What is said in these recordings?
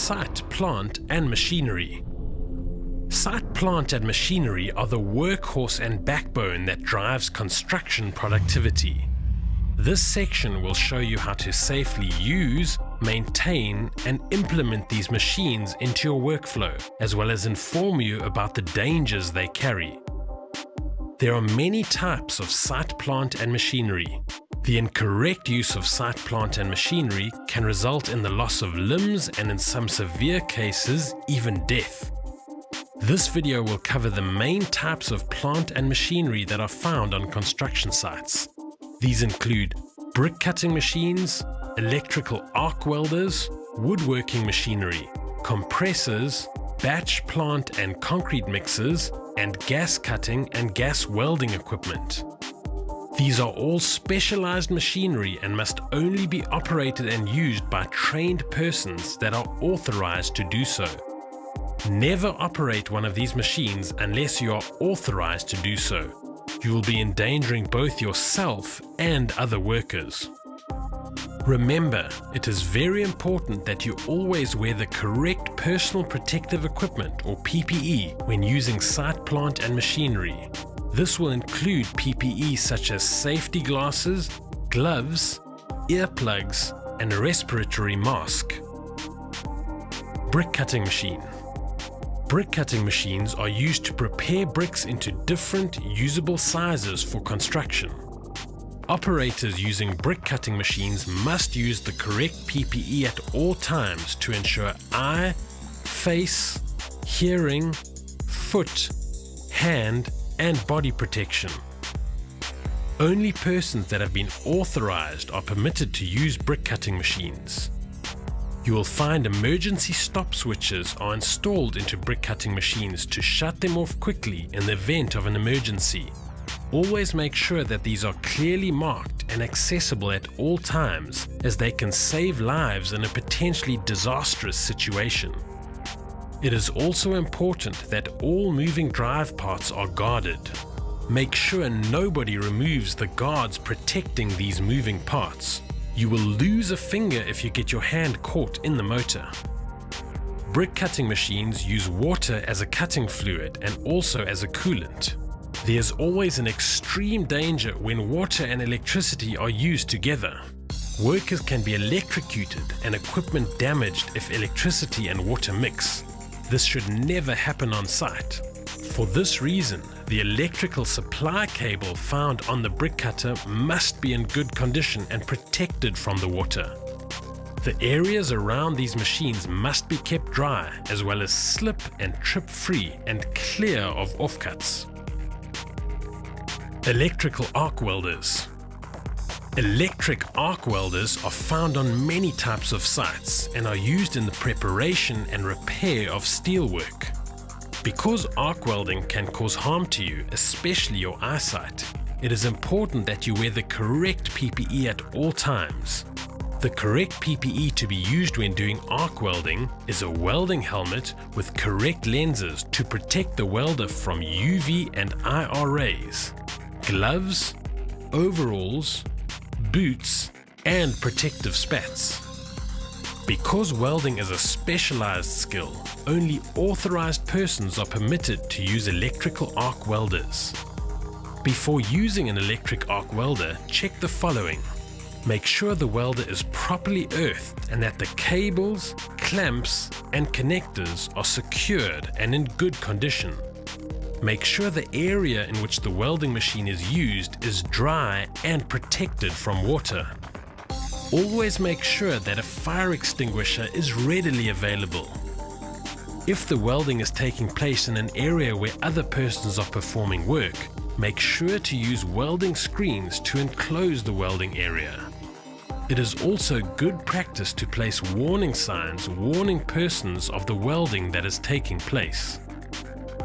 site, plant and machinery. Site, plant and machinery are the workhorse and backbone that drives construction productivity. This section will show you how to safely use, maintain and implement these machines into your workflow, as well as inform you about the dangers they carry. There are many types of site, plant and machinery. The incorrect use of site, plant and machinery can result in the loss of limbs and in some severe cases, even death. This video will cover the main types of plant and machinery that are found on construction sites. These include brick cutting machines, electrical arc welders, woodworking machinery, compressors, batch plant and concrete mixers, and gas cutting and gas welding equipment. These are all specialized machinery and must only be operated and used by trained persons that are authorized to do so. Never operate one of these machines unless you are authorized to do so. You will be endangering both yourself and other workers. Remember, it is very important that you always wear the correct personal protective equipment or PPE when using site, plant and machinery. This will include PPE such as safety glasses, gloves, earplugs and a respiratory mask. Brick cutting machine. Brick cutting machines are used to prepare bricks into different usable sizes for construction. Operators using brick cutting machines must use the correct PPE at all times to ensure eye, face, hearing, foot, hand, and body protection. Only persons that have been authorized are permitted to use brick cutting machines. You will find emergency stop switches are installed into brick cutting machines to shut them off quickly in the event of an emergency. Always make sure that these are clearly marked and accessible at all times, as they can save lives in a potentially disastrous situation. It is also important that all moving drive parts are guarded. Make sure nobody removes the guards protecting these moving parts. You will lose a finger if you get your hand caught in the motor. Brick cutting machines use water as a cutting fluid and also as a coolant. There's always an extreme danger when water and electricity are used together. Workers can be electrocuted and equipment damaged if electricity and water mix. This should never happen on site. For this reason, the electrical supply cable found on the brick cutter must be in good condition and protected from the water. The areas around these machines must be kept dry, as well as slip and trip free and clear of offcuts. Electrical arc welders. Electric arc welders are found on many types of sites and are used in the preparation and repair of steelwork. Because arc welding can cause harm to you, especially your eyesight, it is important that you wear the correct PPE at all times. The correct PPE to be used when doing arc welding is a welding helmet with correct lenses to protect the welder from UV and IR rays, gloves, overalls, boots, and protective spats. Because welding is a specialized skill, only authorized persons are permitted to use electrical arc welders. Before using an electric arc welder, check the following. Make sure the welder is properly earthed and that the cables, clamps, and connectors are secured and in good condition. Make sure the area in which the welding machine is used is dry and protected from water. Always make sure that a fire extinguisher is readily available. If the welding is taking place in an area where other persons are performing work, make sure to use welding screens to enclose the welding area. It is also good practice to place warning signs warning persons of the welding that is taking place.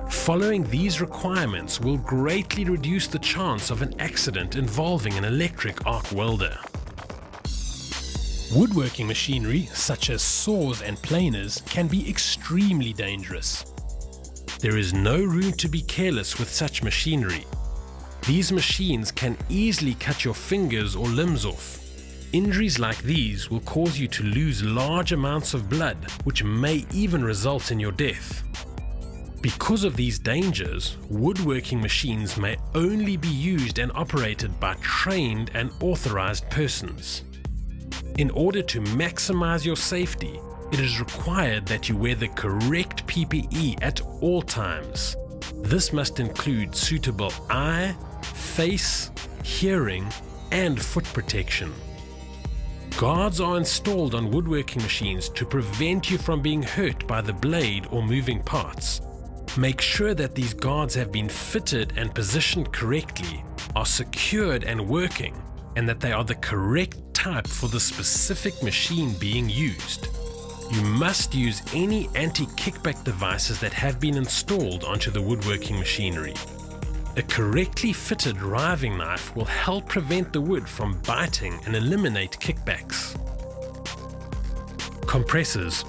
Following these requirements will greatly reduce the chance of an accident involving an electric arc welder. Woodworking machinery, such as saws and planers, can be extremely dangerous. There is no room to be careless with such machinery. These machines can easily cut your fingers or limbs off. Injuries like these will cause you to lose large amounts of blood, which may even result in your death. Because of these dangers, woodworking machines may only be used and operated by trained and authorized persons. In order to maximize your safety, it is required that you wear the correct PPE at all times. This must include suitable eye, face, hearing, and foot protection. Guards are installed on woodworking machines to prevent you from being hurt by the blade or moving parts. Make sure that these guards have been fitted and positioned correctly, are secured and working, and that they are the correct type for the specific machine being used. You must use any anti-kickback devices that have been installed onto the woodworking machinery. A correctly fitted riving knife will help prevent the wood from biting and eliminate kickbacks. Compressors.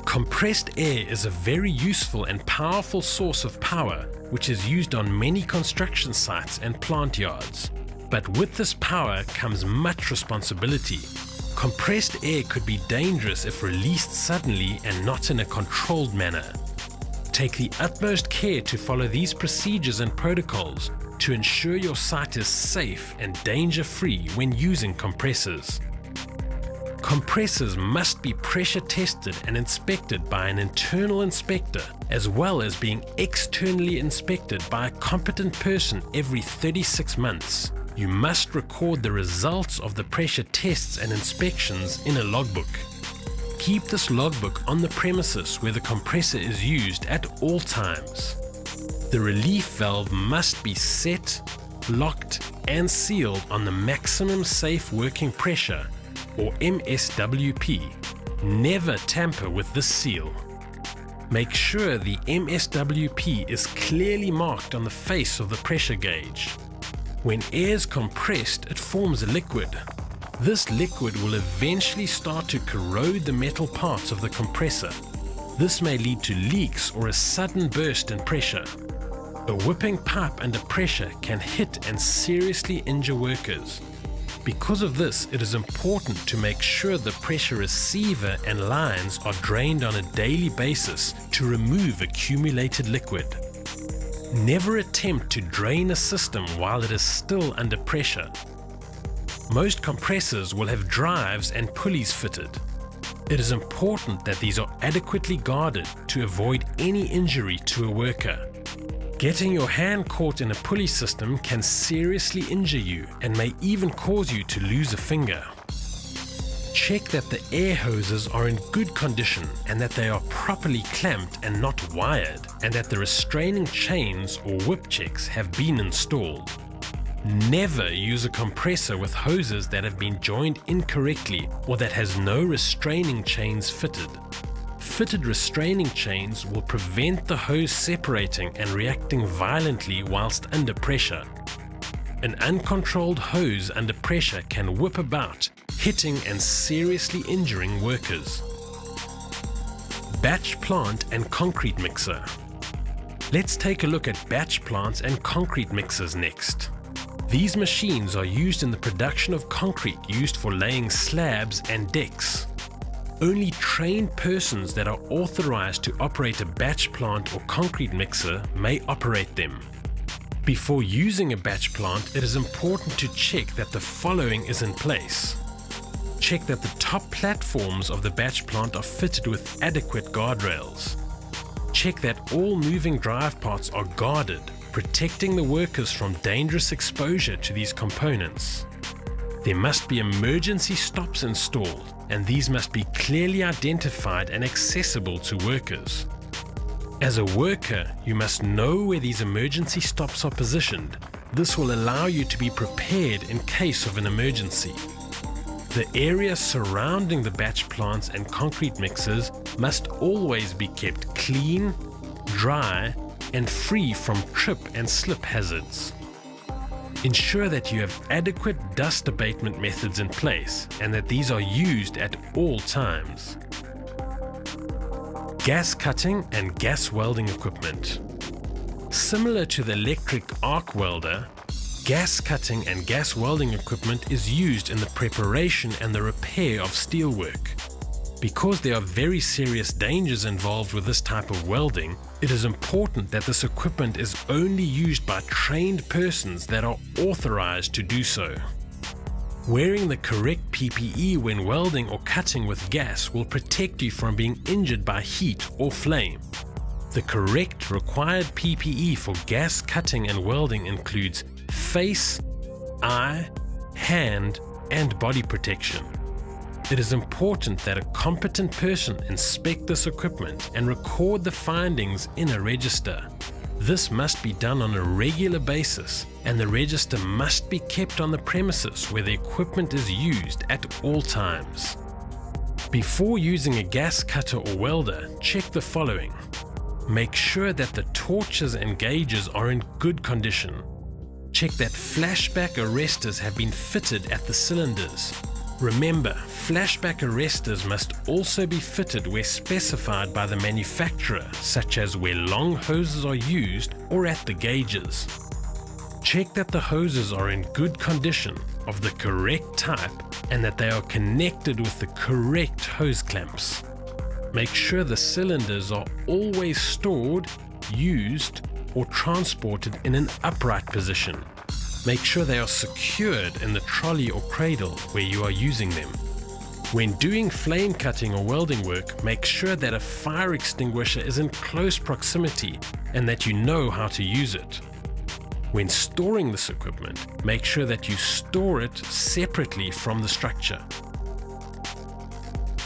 Compressed air is a very useful and powerful source of power which is used on many construction sites and plant yards. But with this power comes much responsibility. Compressed air could be dangerous if released suddenly and not in a controlled manner. Take the utmost care to follow these procedures and protocols to ensure your site is safe and danger-free when using compressors. Compressors must be pressure tested and inspected by an internal inspector, as well as being externally inspected by a competent person every 36 months. You must record the results of the pressure tests and inspections in a logbook. Keep this logbook on the premises where the compressor is used at all times. The relief valve must be set, locked, and sealed on the maximum safe working pressure, or MSWP. Never tamper with this seal. Make sure the MSWP is clearly marked on the face of the pressure gauge. When air is compressed, it forms a liquid. This liquid will eventually start to corrode the metal parts of the compressor. This may lead to leaks or a sudden burst in pressure. A whipping pipe under pressure can hit and seriously injure workers. Because of this, it is important to make sure the pressure receiver and lines are drained on a daily basis to remove accumulated liquid. Never attempt to drain a system while it is still under pressure. Most compressors will have drives and pulleys fitted. It is important that these are adequately guarded to avoid any injury to a worker. Getting your hand caught in a pulley system can seriously injure you and may even cause you to lose a finger. Check that the air hoses are in good condition and that they are properly clamped and not wired, and that the restraining chains or whip checks have been installed. Never use a compressor with hoses that have been joined incorrectly or that has no restraining chains fitted. Fitted restraining chains will prevent the hose separating and reacting violently whilst under pressure. An uncontrolled hose under pressure can whip about, hitting and seriously injuring workers. Batch plant and concrete mixer. Let's take a look at batch plants and concrete mixers next. These machines are used in the production of concrete used for laying slabs and decks. Only trained persons that are authorized to operate a batch plant or concrete mixer may operate them. Before using a batch plant, it is important to check that the following is in place. Check that the top platforms of the batch plant are fitted with adequate guardrails. Check that all moving drive parts are guarded, protecting the workers from dangerous exposure to these components. There must be emergency stops installed, and these must be clearly identified and accessible to workers. As a worker, you must know where these emergency stops are positioned. This will allow you to be prepared in case of an emergency. The area surrounding the batch plants and concrete mixers must always be kept clean, dry, and free from trip and slip hazards. Ensure that you have adequate dust abatement methods in place and that these are used at all times. Gas cutting and gas welding equipment. Similar to the electric arc welder, Gas cutting and gas welding equipment is used in the preparation and the repair of steelwork. Because there are very serious dangers involved with this type of welding, it is important that this equipment is only used by trained persons that are authorized to do so. Wearing the correct PPE when welding or cutting with gas will protect you from being injured by heat or flame. The correct required PPE for gas cutting and welding includes face, eye, hand, and body protection. It is important that a competent person inspect this equipment and record the findings in a register. This must be done on a regular basis, and the register must be kept on the premises where the equipment is used at all times. Before using a gas cutter or welder, check the following. Make sure that the torches and gauges are in good condition. Check that flashback arresters have been fitted at the cylinders. Remember, flashback arresters must also be fitted where specified by the manufacturer, such as where long hoses are used or at the gauges. Check that the hoses are in good condition, of the correct type, and that they are connected with the correct hose clamps. Make sure the cylinders are always stored, used, or transported in an upright position. Make sure they are secured in the trolley or cradle where you are using them. When doing flame cutting or welding work, make sure that a fire extinguisher is in close proximity and that you know how to use it. When storing this equipment, make sure that you store it separately from the structure.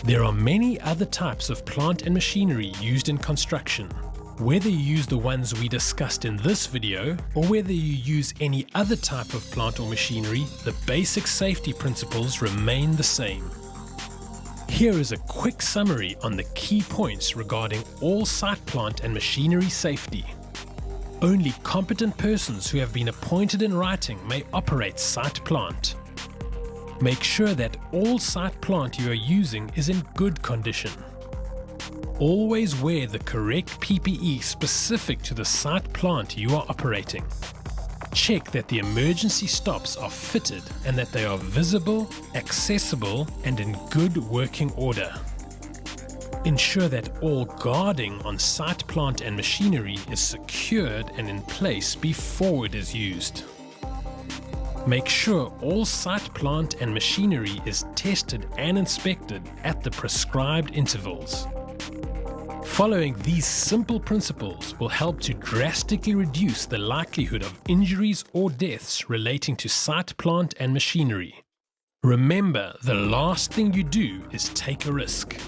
There are many other types of plant and machinery used in construction. Whether you use the ones we discussed in this video, or whether you use any other type of plant or machinery, the basic safety principles remain the same. Here is a quick summary on the key points regarding all site plant and machinery safety. Only competent persons who have been appointed in writing may operate site plant. Make sure that all site plant you are using is in good condition. Always wear the correct PPE specific to the site plant you are operating. Check that the emergency stops are fitted and that they are visible, accessible, and in good working order. Ensure that all guarding on site plant and machinery is secured and in place before it is used. Make sure all site plant and machinery is tested and inspected at the prescribed intervals. Following these simple principles will help to drastically reduce the likelihood of injuries or deaths relating to site plant and machinery. Remember, the last thing you do is take a risk.